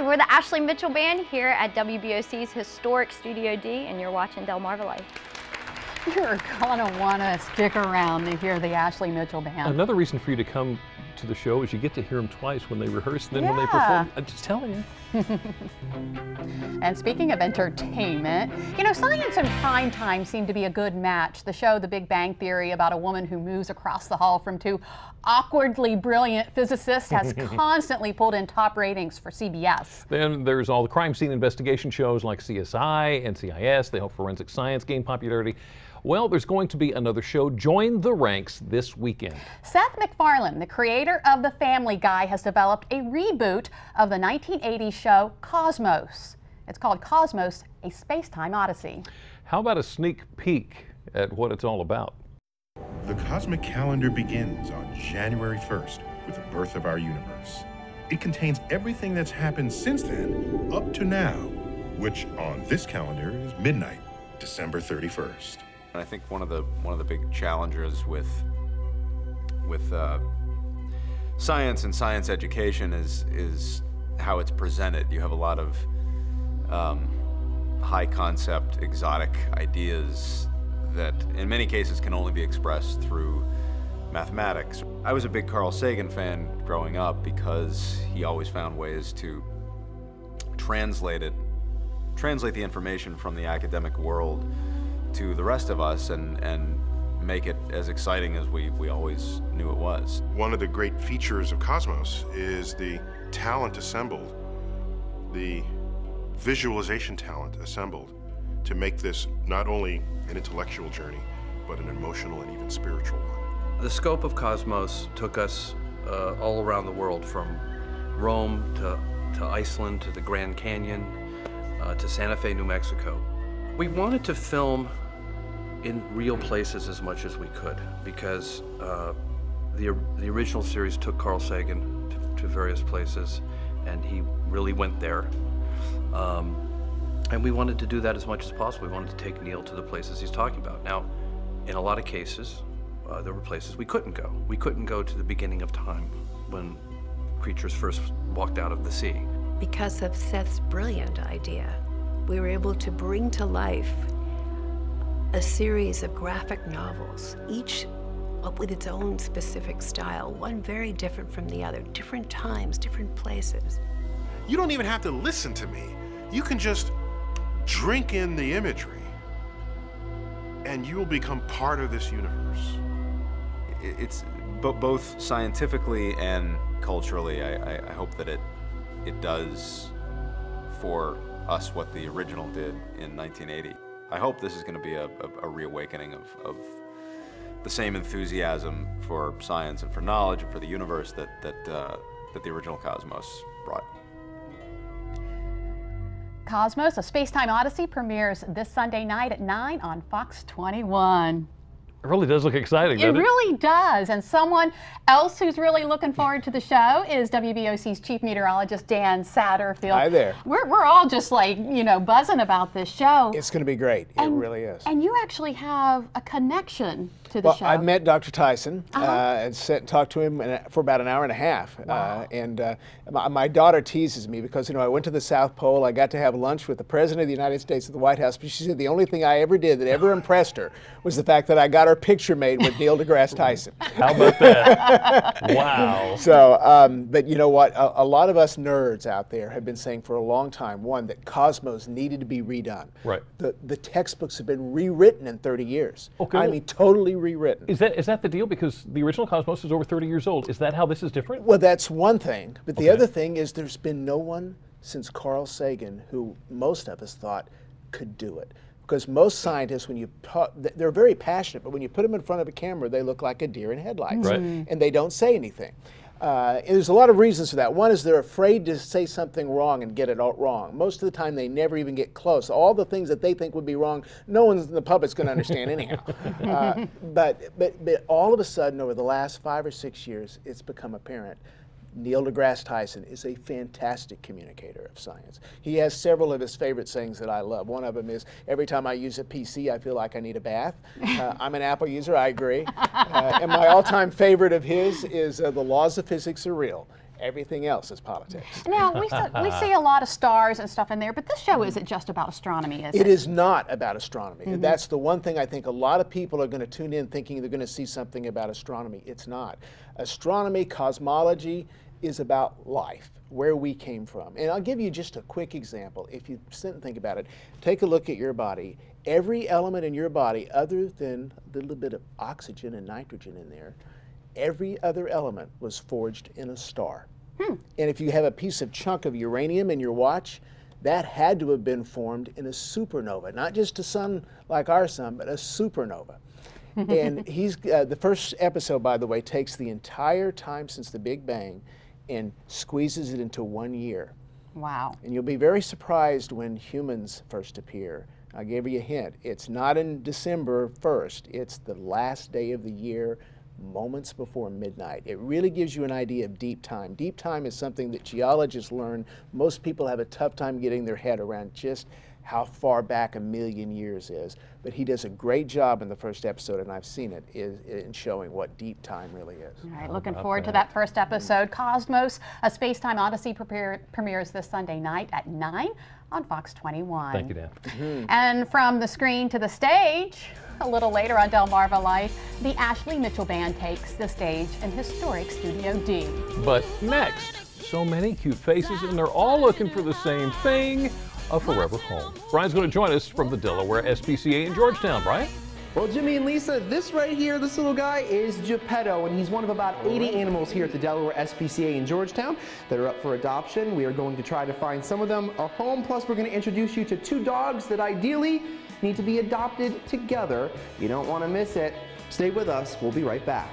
Hi, we're the Ashley Mitchell Band here at WBOC's historic Studio D, and you're watching Delmarva Live. You're gonna want to stick around to hear the Ashley Mitchell Band. Another reason for you to come to the show is you get to hear them twice when they rehearse and then when they perform. I'm just telling you. And speaking of entertainment, you know, science and prime time seem to be a good match. The show The Big Bang Theory, about a woman who moves across the hall from two awkwardly brilliant physicists, has constantly pulled in top ratings for CBS. Then there's all the crime scene investigation shows like CSI, NCIS. They help forensic science gain popularity. Well, there's going to be another show. Join the ranks this weekend. Seth MacFarlane, the creator of The Family Guy, has developed a reboot of the 1980s show Cosmos. It's called Cosmos, a Spacetime Odyssey. How about a sneak peek at what it's all about? The cosmic calendar begins on January 1st with the birth of our universe. It contains everything that's happened since then up to now, which on this calendar is midnight, December 31st. I think one of the big challenges with science and science education is how it's presented. You have a lot of high concept, exotic ideas that in many cases can only be expressed through mathematics. I was a big Carl Sagan fan growing up because he always found ways to translate the information from the academic world to the rest of us and make it as exciting as we always knew it was. One of the great features of Cosmos is the talent assembled, the visualization talent assembled to make this not only an intellectual journey, but an emotional and even spiritual one. The scope of Cosmos took us all around the world, from Rome to Iceland to the Grand Canyon to Santa Fe, New Mexico. We wanted to film in real places as much as we could because the original series took Carl Sagan to various places, and he really went there. And we wanted to do that as much as possible. We wanted to take Neil to the places he's talking about. Now, in a lot of cases, there were places we couldn't go. We couldn't go to the beginning of time when creatures first walked out of the sea. Because of Seth's brilliant idea, we were able to bring to life a series of graphic novels, each with its own specific style, one very different from the other, different times, different places. You don't even have to listen to me. You can just drink in the imagery and you will become part of this universe. It's both scientifically and culturally. I hope that it does for us what the original did in 1980. I hope this is going to be a reawakening of the same enthusiasm for science and for knowledge and for the universe that the original Cosmos brought. Cosmos, a Spacetime Odyssey, premieres this Sunday night at 9 on Fox 21. It really does look exciting, doesn't it? It really does. And someone else who's really looking forward to the show is WBOC's chief meteorologist, Dan Satterfield. Hi there. We're all just like, you know, buzzing about this show. It's going to be great. It really is. And you actually have a connection to the show. I met Dr. Tyson and talked to him for about an hour and a half. Wow. My daughter teases me because, you know, I went to the South Pole. I got to have lunch with the President of the United States at the White House. But she said the only thing I ever did that ever impressed her was the fact that I got her picture made with Neil deGrasse Tyson. How about that? Wow. So, but you know what? A lot of us nerds out there have been saying for a long time, one, that Cosmos needed to be redone. Right. The textbooks have been rewritten in 30 years. Okay. I mean, totally rewritten. Is that the deal? Because the original Cosmos is over 30 years old. Is that how this is different? Well, that's one thing. But the other thing is there's been no one since Carl Sagan who most of us thought could do it. Because most scientists, when you talk, they're very passionate, but when you put them in front of a camera, they look like a deer in headlights. Right. And they don't say anything. And there's a lot of reasons for that. One is they're afraid to say something wrong and get it all wrong. Most of the time, they never even get close. All the things that they think would be wrong, no one in the public's going to understand anyhow. But all of a sudden, over the last 5 or 6 years, it's become apparent. Neil deGrasse Tyson is a fantastic communicator of science. He has several of his favorite sayings that I love. One of them is, every time I use a PC, I feel like I need a bath. I'm an Apple user, I agree. And my all-time favorite of his is, the laws of physics are real. Everything else is politics. Now, we see a lot of stars and stuff in there, but this show isn't just about astronomy, is it? It is not about astronomy. And that's the one thing I think a lot of people are going to tune in thinking they're going to see something about astronomy. It's not. Astronomy, cosmology is about life, where we came from. And I'll give you just a quick example. If you sit and think about it, take a look at your body. Every element in your body, other than a little bit of oxygen and nitrogen in there, every other element was forged in a star. And if you have a piece of chunk of uranium in your watch, that had to have been formed in a supernova, not just a sun like our sun, but a supernova. And the first episode, by the way, takes the entire time since the Big Bang and squeezes it into 1 year. Wow. And you'll be very surprised when humans first appear. I gave you a hint. It's not in December 1st. It's the last day of the year, moments before midnight. It really gives you an idea of deep time. Deep time is something that geologists learn. Most people have a tough time getting their head around just how far back 1,000,000 years is. But he does a great job in the first episode, and I've seen it, in showing what deep time really is. All right, looking forward to that first episode. Cosmos, a Spacetime Odyssey premieres this Sunday night at 9 on Fox 21. Thank you, Dan. And from the screen to the stage, a little later on Delmarva Life, the Ashley Mitchell Band takes the stage in historic Studio D. But next, so many cute faces, and they're all looking for the same thing, a forever home. Brian's going to join us from the Delaware SPCA in Georgetown. Brian? Well, Jimmy and Lisa, this right here, this little guy is Geppetto, and he's one of about 80 animals here at the Delaware SPCA in Georgetown that are up for adoption. We are going to try to find some of them a home, plus we're going to introduce you to 2 dogs that ideally need to be adopted together. You don't want to miss it. Stay with us. We'll be right back.